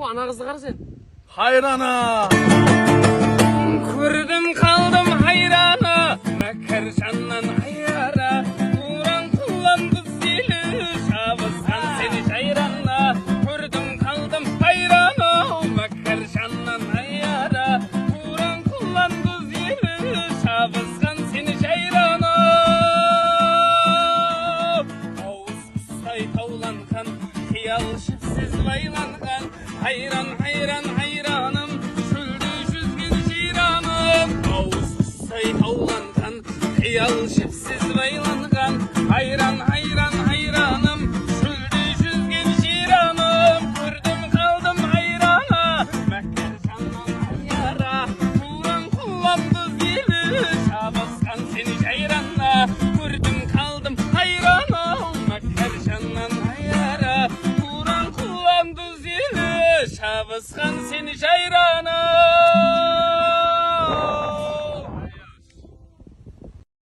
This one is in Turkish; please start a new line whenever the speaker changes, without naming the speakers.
Ana kızı karı sen.
Hayır ana.
Gördüm kaldım hayrana. Makarşandan hayara. Uğran kullandı zili. Şabızsan seni hayranla. Gördüm kaldım hayrana. Makarşandan hayara. Uğran kullandı zili. Şabızsan seni hayrana. Ağız kusay tavlankan. Hiyal şıpsız baylankan. Hayran hayran hayranım. Şüldü şüzgün şiranım. Ağız kusay tavlankan. Hiyal şıpsız baylankan. Hayran hayran hayranım. Şüldü şüzgün şiranım. Gördüm kaldım hayrana. Mekkerşandan hayyara. Turan kullandı zili. Şabaskan seni hayranla. Gördüm kaldım hayrana. Mekkerşandan hayyara. Turan kullandı zili. Şabaskan seni hayrana.